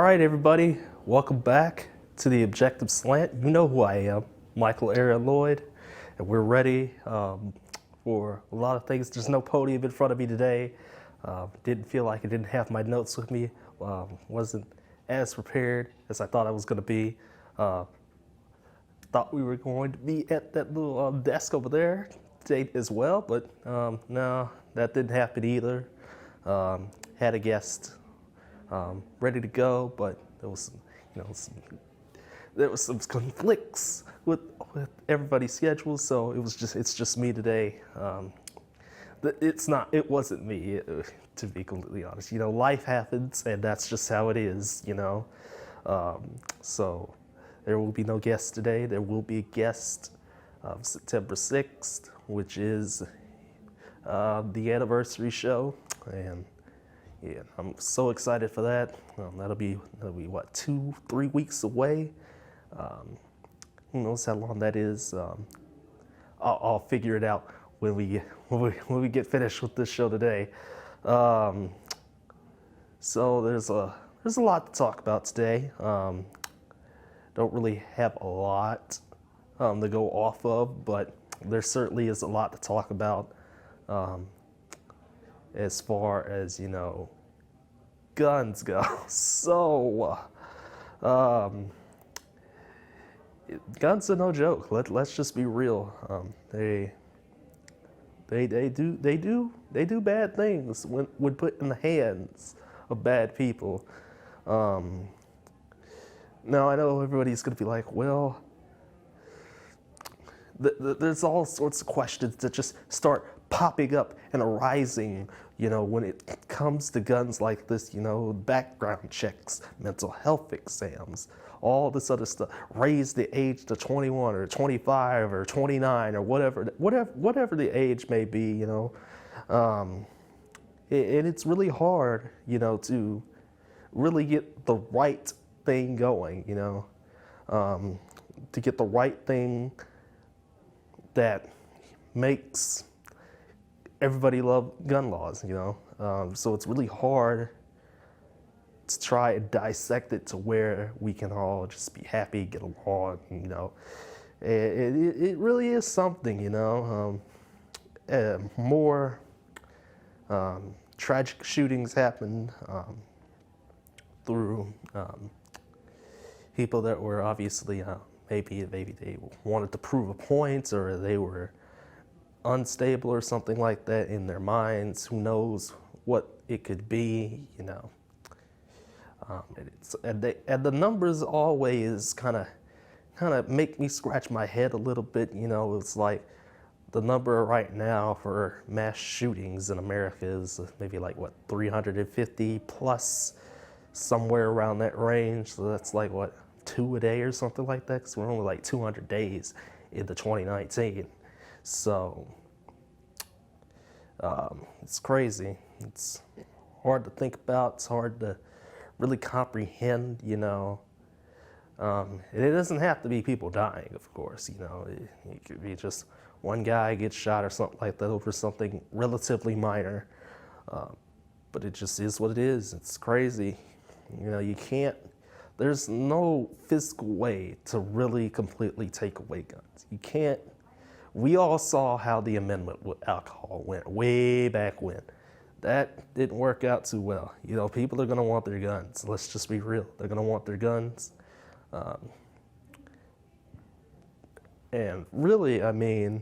right, everybody, welcome back to the Objective Slant. You know who I am, Michael Aaron Lloyd, and we're ready for a lot of things. There's no podium in front of me today. Didn't feel like I didn't have my notes with me. Wasn't as prepared as I thought I was going to be. Thought we were going to be at that little desk over there today as well, but no, that didn't happen either. Had a guest ready to go, but there was, there was some conflicts with everybody's schedules, so it's just me today. It wasn't me, to be completely honest. Life happens, and that's just how it is. So there will be no guest today. There will be a guest September 6th, which is the anniversary show, and yeah, I'm so excited for that. That'll be what, 2-3 weeks away. Who knows how long that is? I'll figure it out when we get finished with this show today. So there's a lot to talk about today. Don't really have a lot to go off of, but there certainly is a lot to talk about. As far as, guns go. So, guns are no joke. Let's just be real. They do bad things when put in the hands of bad people. Now I know everybody's gonna be like, well, there's all sorts of questions that just start popping up and arising, when it comes to guns like this, background checks, mental health exams, all this other stuff. Raise the age to 21 or 25 or 29 or whatever the age may be, and it's really hard, to really get the right thing going, to get the right thing that makes everybody love gun laws, so it's really hard to try and dissect it to where we can all just be happy, get along, it really is something, more tragic shootings happen through people that were obviously maybe they wanted to prove a point, or they were unstable or something like that in their minds. Who knows what it could be, and the numbers always kind of make me scratch my head a little bit. It's like the number right now for mass shootings in America is maybe like 350 plus, somewhere around that range. So that's like 2 a day or something like that, because we're only like 200 days into 2019. So it's crazy. It's hard to think about. It's hard to really comprehend, and it doesn't have to be people dying, of course. It could be just one guy gets shot or something like that over something relatively minor. But it just is what it is. It's crazy. You can't, there's no physical way to really completely take away guns. You can't. We all saw how the amendment with alcohol went way back when. That didn't work out too well. People are going to want their guns. Let's just be real. They're going to want their guns. And really, I mean,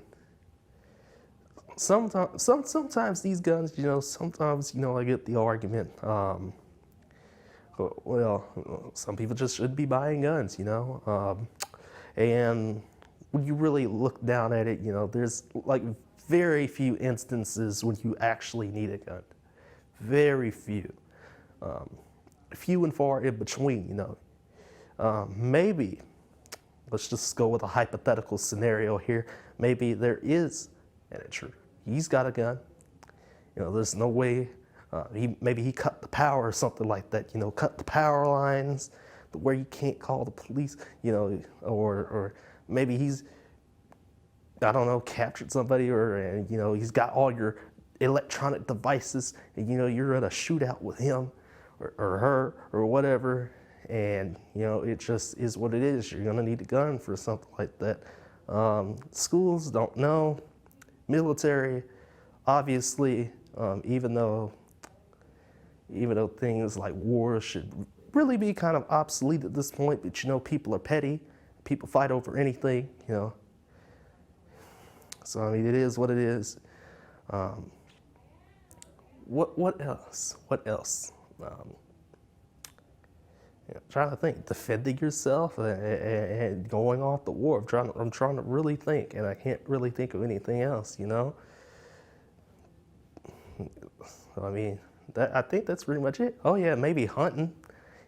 sometimes these guns, sometimes, I get the argument, well, some people just shouldn't be buying guns, and when you really look down at it, there's like very few instances when you actually need a gun. Very few. Few and far in between, Maybe, let's just go with a hypothetical scenario here. Maybe there is an intruder. He's got a gun. There's no way, maybe he cut the power or something like that, cut the power lines to where you can't call the police, or maybe he's, I don't know, captured somebody, or he's got all your electronic devices, and you're in a shootout with him or her or whatever, And, it just is what it is. You're going to need a gun for something like that. Schools don't know. Military, obviously, even though things like war should really be kind of obsolete at this point, but people are petty. People fight over anything. So, I mean, it is what it is. What else? What else? Trying to think, defending yourself and going off the war. I'm trying to really think, and I can't really think of anything else. I mean, I think that's pretty much it. Oh yeah, maybe hunting.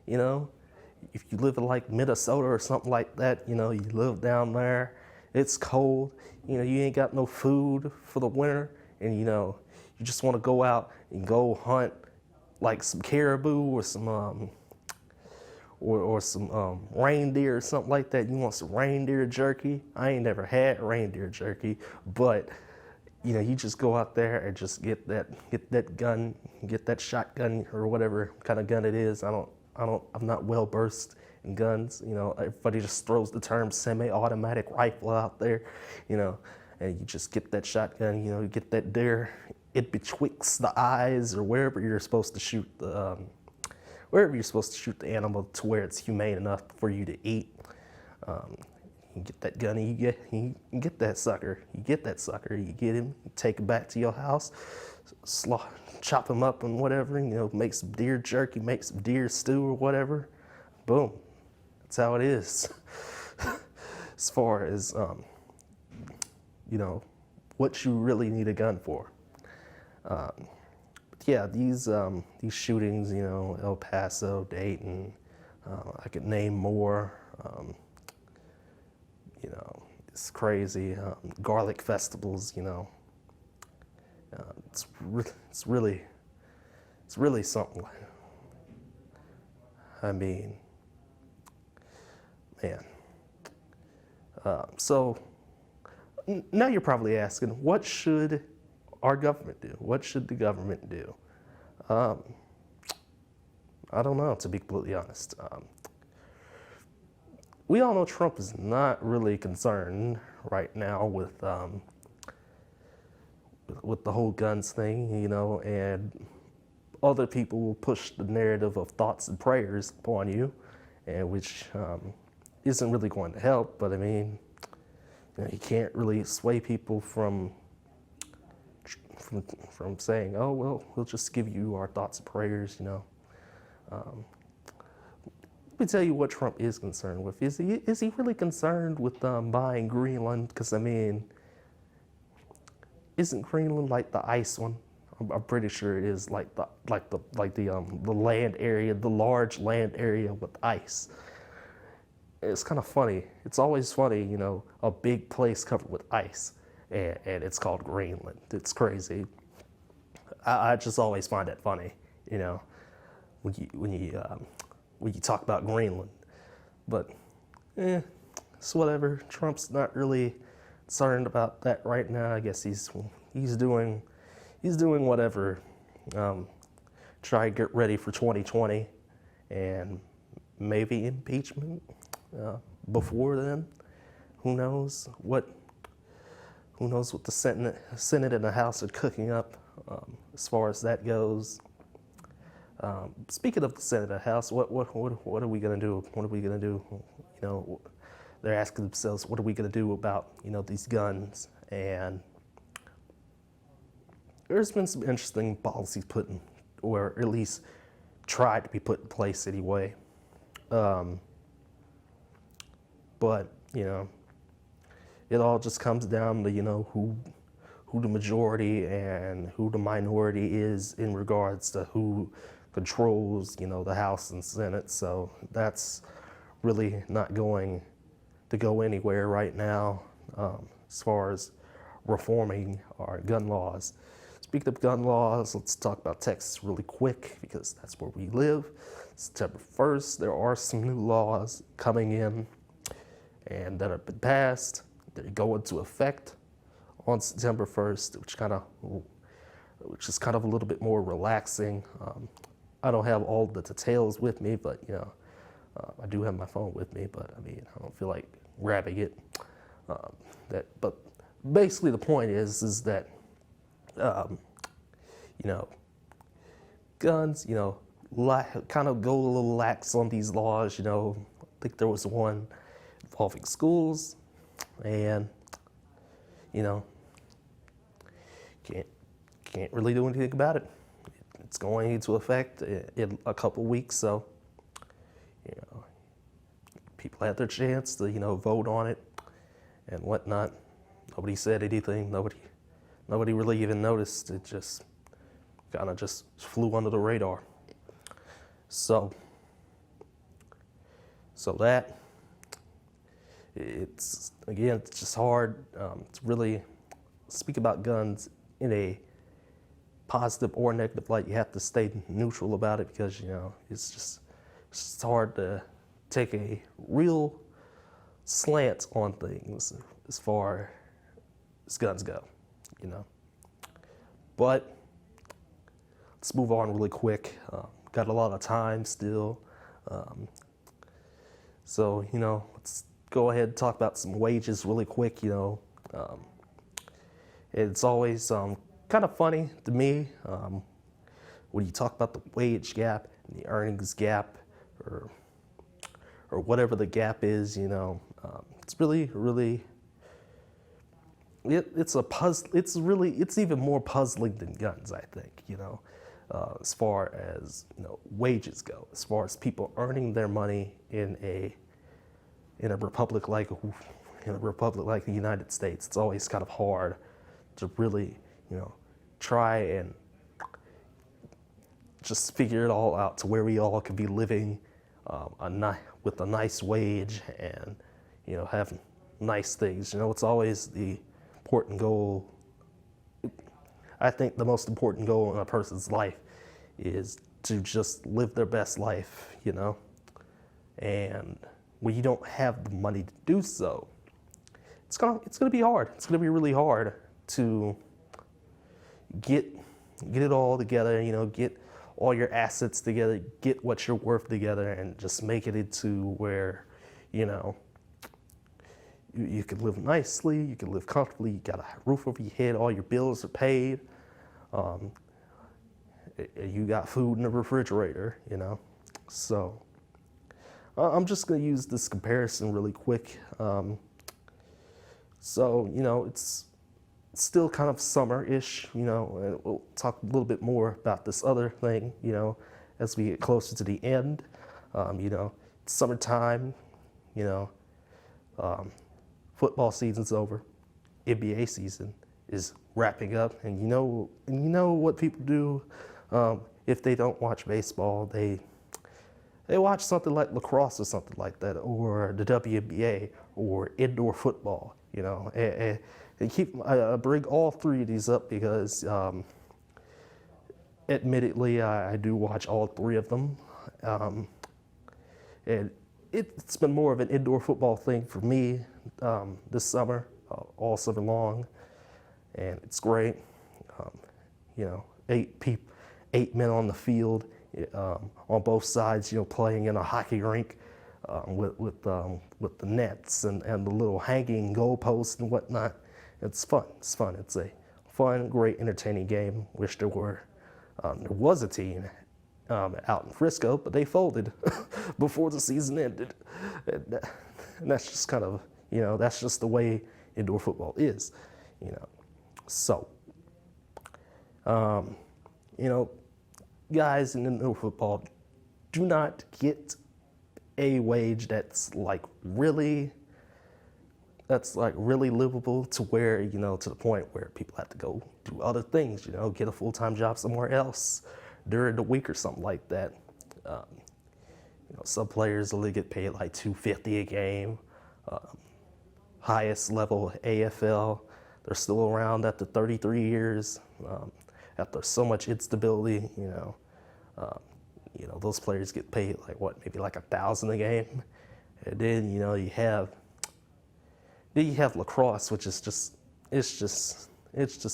If you live in like Minnesota or something like that, you live down there, it's cold. You ain't got no food for the winter, and you just want to go out and go hunt like some caribou or some reindeer or something like that. You want some reindeer jerky? I ain't never had reindeer jerky, but you just go out there and just get that gun, get that shotgun or whatever kind of gun it is. I'm not well versed in guns. Everybody just throws the term semi-automatic rifle out there, and you just get that shotgun, you get that deer, it betwixt the eyes or wherever you're supposed to shoot the animal to where it's humane enough for you to eat. You get that gun and you get that sucker. You get him, you take him back to your house, chop him up and whatever, make some deer jerky, make some deer stew or whatever. Boom. That's how it is. As far as, what you really need a gun for. Yeah, these shootings, El Paso, Dayton, I could name more. It's crazy. Garlic festivals, it's really something. I mean, man. So now you're probably asking, what should our government do? What should the government do? I don't know, to be completely honest. We all know Trump is not really concerned right now with the whole guns thing, and other people will push the narrative of thoughts and prayers upon you, and which isn't really going to help. But I mean, you can't really sway people from saying, oh, well, we'll just give you our thoughts and prayers, Let me tell you what Trump is concerned with. Is he really concerned with buying Greenland? Because, I mean, isn't Greenland like the ice one? I'm pretty sure it is like the land area, the large land area with ice. It's kind of funny. It's always funny, a big place covered with ice. And it's called Greenland. It's crazy. I just always find that funny, when you talk about Greenland. But it's whatever. Trump's not really concerned about that right now. I guess he's doing whatever. Try to get ready for 2020 and maybe impeachment before then. Who knows what the Senate and the House are cooking up as far as that goes. Speaking of the Senate and the House, what are we gonna do? What are we gonna do? They're asking themselves, what are we gonna do about these guns? And there's been some interesting policies put in, or at least tried to be put in place anyway. But it all just comes down to who the majority and who the minority is in regards to who controls the House and Senate. So that's really not going to go anywhere right now as far as reforming our gun laws. Speaking of gun laws, let's talk about Texas really quick because that's where we live. September 1st, there are some new laws coming in and that have been passed. They go into effect on September 1st, which is kind of a little bit more relaxing. I don't have all the details with me, but I do have my phone with me, but I mean, I don't feel like grabbing it. But basically the point is that, you know, guns, you know, kind of go a little lax on these laws, you know. I think there was one involving schools, and, you know, can't really do anything about it. It's going into effect in a couple weeks, so, you know, people had their chance to, you know, vote on it and whatnot. Nobody said anything. Nobody really even noticed. It just kind of just flew under the radar. So that, it's, again, it's just hard to really speak about guns in a positive or negative light. You have to stay neutral about it because, you know, it's just hard to take a real slant on things as far as guns go, you know. But let's move on really quick. Got a lot of time still. So, you know, let's go ahead and talk about some wages really quick, you know. It's always kind of funny to me when you talk about the wage gap and the earnings gap, or whatever the gap is, you know. It's really, it's a puzzle. It's even more puzzling than guns, I think, you know, as far as, you know, wages go, as far as people earning their money in a republic like the United States. It's always kind of hard to really, you know, try and just figure it all out to where we all could be living with a nice wage and, you know, have nice things. You know, it's always the important goal. I think the most important goal in a person's life is to just live their best life, you know. And when you don't have the money to do so, it's gonna be hard. It's gonna be really hard to get it all together, you know, get all your assets together, get what you're worth together, and just make it into where, you know, you can live nicely, you can live comfortably, you got a roof over your head, all your bills are paid, you got food in the refrigerator, you know. So I'm just gonna use this comparison really quick. So, you know, it's still kind of summer-ish, you know, and we'll talk a little bit more about this other thing, you know, as we get closer to the end. You know, it's summertime, you know, football season's over, NBA season is wrapping up, and you know what people do if they don't watch baseball, they watch something like lacrosse or something like that, or the WNBA, or indoor football, you know. And I bring all three of these up because, admittedly, I do watch all three of them. And it's been more of an indoor football thing for me this summer, all summer long, and it's great. You know, 8 men on the field, on both sides, you know, playing in a hockey rink with the nets and the little hanging goalposts and whatnot. It's fun. It's fun. It's a fun, great, entertaining game. Wish there was a team out in Frisco, but they folded before the season ended. And that's just kind of, you know, that's just the way indoor football is, you know. So, you know, guys in indoor football, do not get a wage that's really livable to where, you know, to the point where people have to go do other things, you know, get a full-time job somewhere else during the week or something like that. You know, some players only get paid like $250 a game. Highest level AFL, they're still around after 33 years, after so much instability, you know. Those players get paid like what, maybe like $1,000 a game. And then, you know, you have lacrosse, which is just, it's just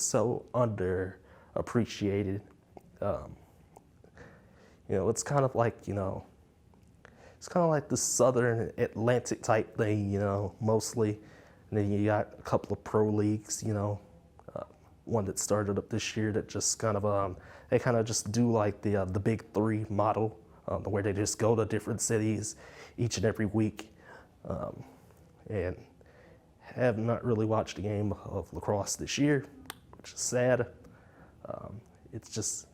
so underappreciated. You know, it's kind of like, you know, it's kind of like the Southern Atlantic type thing, mostly. And then you got a couple of pro leagues, one that started up this year that just kind of they kind of just do like the Big Three model, where they just go to different cities each and every week, and have not really watched a game of lacrosse this year, which is sad. It's just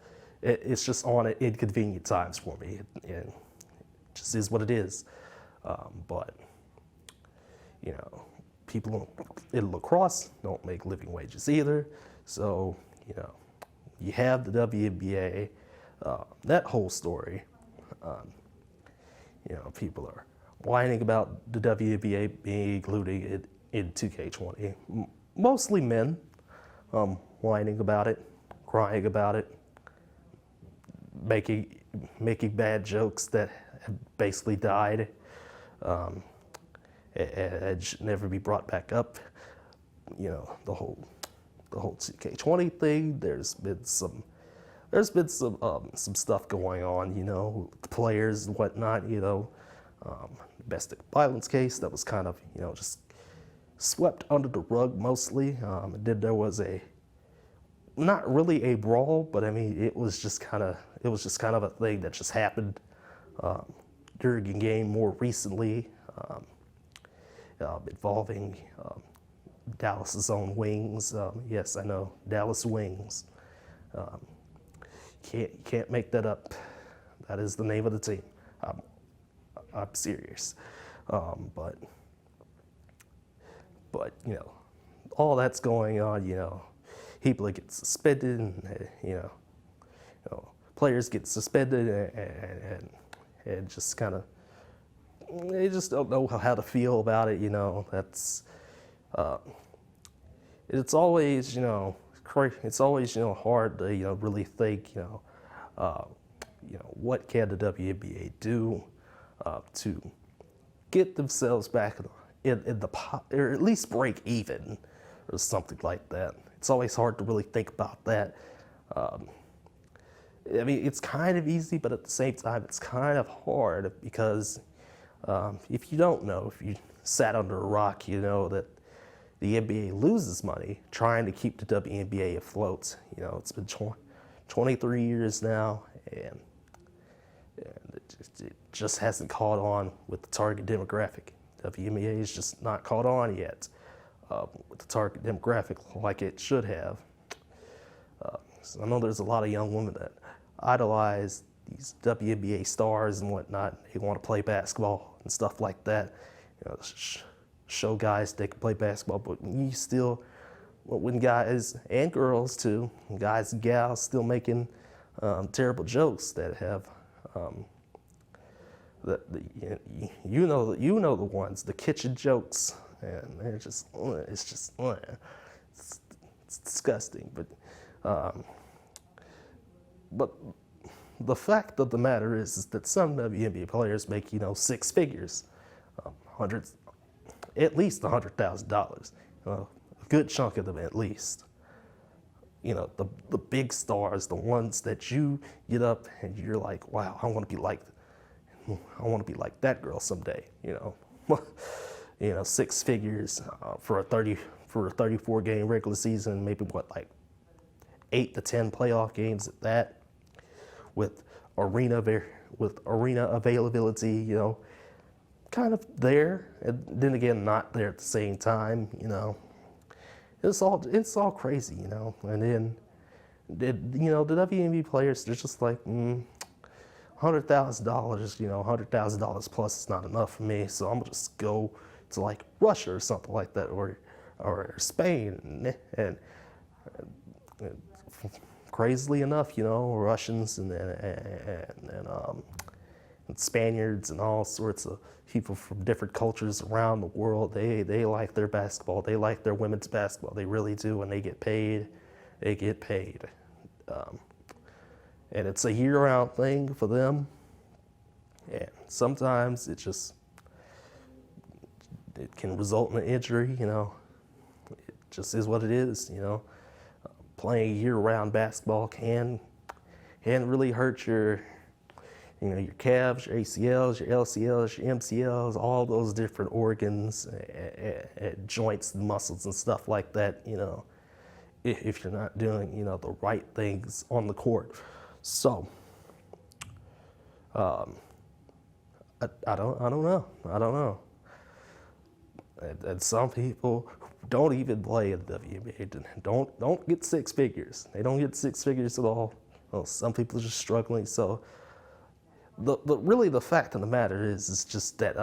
on at inconvenient times for me, and it just is what it is. But people in lacrosse don't make living wages either. So, you have the WNBA, that whole story. People are whining about the WNBA being included in 2K20. Mostly men, whining about it, crying about it, making bad jokes that have basically died. And should never be brought back up. The whole 2K20 thing. There's been some stuff going on, with the players and whatnot. Domestic violence case that was kind of just swept under the rug mostly. And then there was not really a brawl, but I mean it was just kind of a thing that just happened during a game more recently. Involving Dallas's own Wings. Yes, I know, Dallas Wings. Can't make that up. That is the name of the team. I'm serious. But all that's going on. People get suspended, and players get suspended, and just kind of. They just don't know how to feel about it, That's it's always, it's always, hard to, really think, what can the WNBA do to get themselves back in the or at least break even or something like that. It's always hard to really think about that. I mean, it's kind of easy, but at the same time, it's kind of hard because. If you don't know, if you sat under a rock, you know that the NBA loses money trying to keep the WNBA afloat. It's been 23 years now, and it just hasn't caught on with the target demographic. WNBA is just not caught on yet with the target demographic like it should have. So I know there's a lot of young women that idolize these WNBA stars and whatnot. They want to play basketball and stuff like that. Show guys they can play basketball, but when guys and girls too, guys and gals still making terrible jokes that have the ones, the kitchen jokes, and they're just it's disgusting. But the fact of the matter is that some WNBA players make, six figures, at least $100,000. A good chunk of them, at least. The big stars, the ones that you get up and you're like, wow, I want to be like that girl someday. Six figures for a 34 game regular season, maybe 8 to 10 playoff games at that. With arena availability, kind of there, and then again not there at the same time, It's all crazy, And then the WNBA players, they're just like, $100,000, $100,000 plus is not enough for me, so I'm gonna just go to like Russia or something like that, or Spain, and crazily enough, Russians and Spaniards and all sorts of people from different cultures around the world, they like their basketball. They like their women's basketball. They really do, and they get paid. They get paid. And it's a year-round thing for them. And sometimes it can result in an injury, It just is what it is, Playing year-round basketball can really hurt your You know, your calves, your ACLs, your LCLs, your MCLs, all those different organs, and joints and muscles and stuff like that, you know, if you're not doing, you know, the right things on the court. So, I don't know. I don't know. And some people don't even play in the WNBA. Don't get six figures. They don't get six figures at all. Well, some people are just struggling. So really the fact of the matter is just that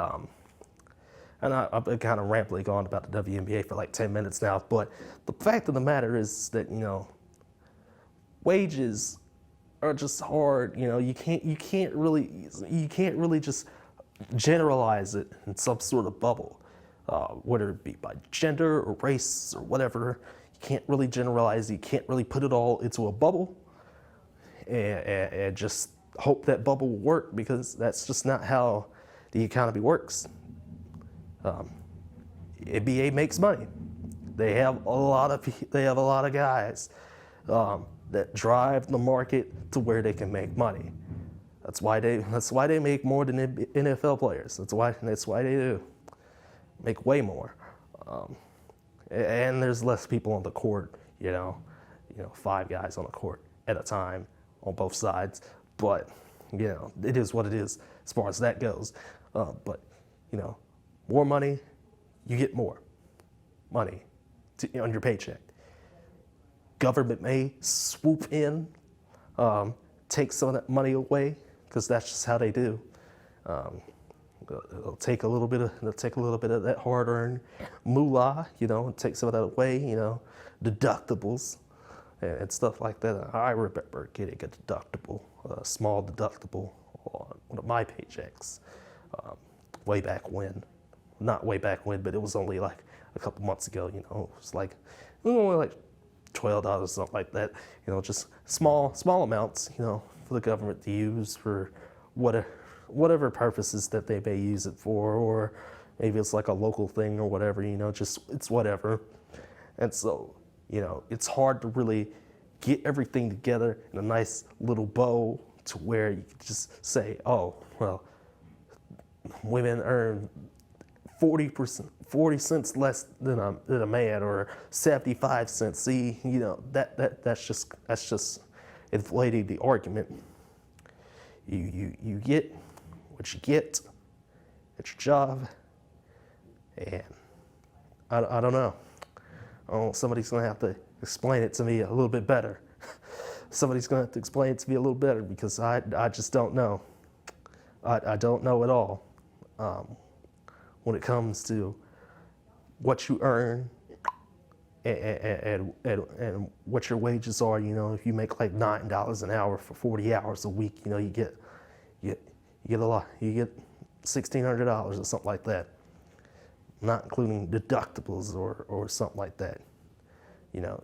and I've been kind of rambling on about the WNBA for like 10 minutes now, but the fact of the matter is that, you know, wages are just hard. You know, you can't really just generalize it in some sort of bubble, whether it be by gender or race or whatever. You can't really generalize. You can't really put it all into a bubble and just hope that bubble will work, because that's just not how the economy works. NBA makes money. They have a lot of guys that drive the market to where they can make money. That's why they make more than NFL players. That's why they do make way more. And there's less people on the court. You know, 5 guys on the court at a time on both sides. But you know, it is what it is as far as that goes. But you know, more money, you get more money on your paycheck. Government may swoop in, take some of that money away, because that's just how they do. They'll take a little bit of that hard-earned moolah, you know, and take some of that away, you know, deductibles and stuff like that. I remember getting a deductible, a small deductible on one of my paychecks way back when. Not way back when, but it was only like a couple months ago, you know. It was only like $12, something like that. You know, just small amounts, you know, for the government to use for whatever purposes that they may use it for, or maybe it's like a local thing or whatever, you know, just it's whatever. And so, you know, it's hard to really get everything together in a nice little bow to where you can just say, oh, well, women earn 40 cents less than a man, or 75 cents. See, you know, that's just inflating the argument. You get what you get at your job, and I don't know. Oh, somebody's gonna have to explain it to me a little bit better. Somebody's gonna have to explain it to me a little better, because I just don't know. I don't know at all when it comes to what you earn and what your wages are. You know, if you make like $9 an hour for 40 hours a week, you know, you get a lot. You get $1,600 or something like that, not including deductibles or something like that. You know,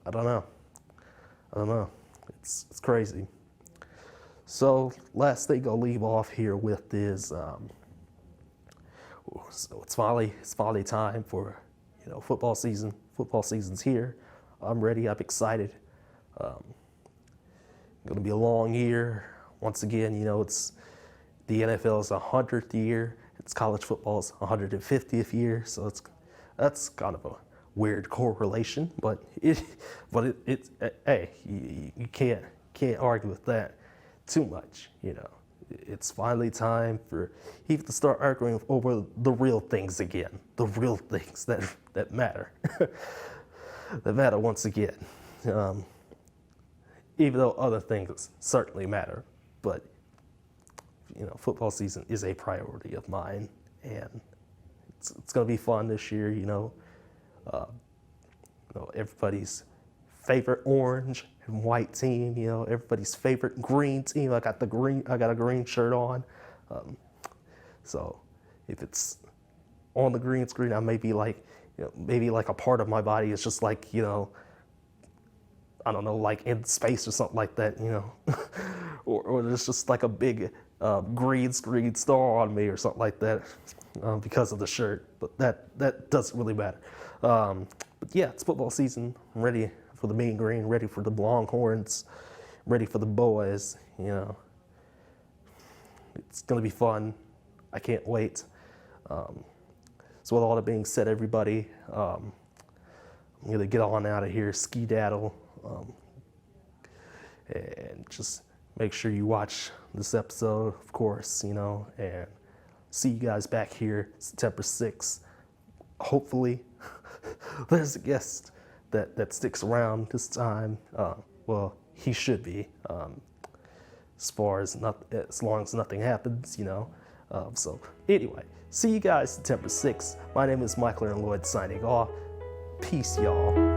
I don't know. It's crazy. So last thing I'll leave off here with is, so it's finally time for, you know, football season. Football season's here. I'm ready. I'm excited. Gonna be a long year. Once again, you know, it's the NFL's 100th year. It's college football's 150th year. So that's kind of a weird correlation, but hey, you can't argue with that too much, you know. It's finally time for people to start arguing over the real things again, the real things that matter, that matter once again. Even though other things certainly matter, but you know, football season is a priority of mine, and it's going to be fun this year. You know, everybody's favorite orange and white team. You know, everybody's favorite green team. I got a green shirt on. So if it's on the green screen, I may be like, you know, maybe like a part of my body is just like, you know, I don't know, like in space or something like that, you know, or there's just like a big green screen star on me or something like that because of the shirt. But that doesn't really matter. But yeah, it's football season. I'm ready for the mean green, ready for the Longhorns, ready for the boys. You know, it's gonna be fun. I can't wait. So with all that being said, everybody, I'm gonna get on out of here, skedaddle, and just make sure you watch this episode, of course, you know, and see you guys back here September 6th. Hopefully, there's a guest that sticks around this time. Well, he should be, as long as nothing happens, you know. So anyway, see you guys September 6th. My name is Michael and Lloyd signing off. Peace, y'all.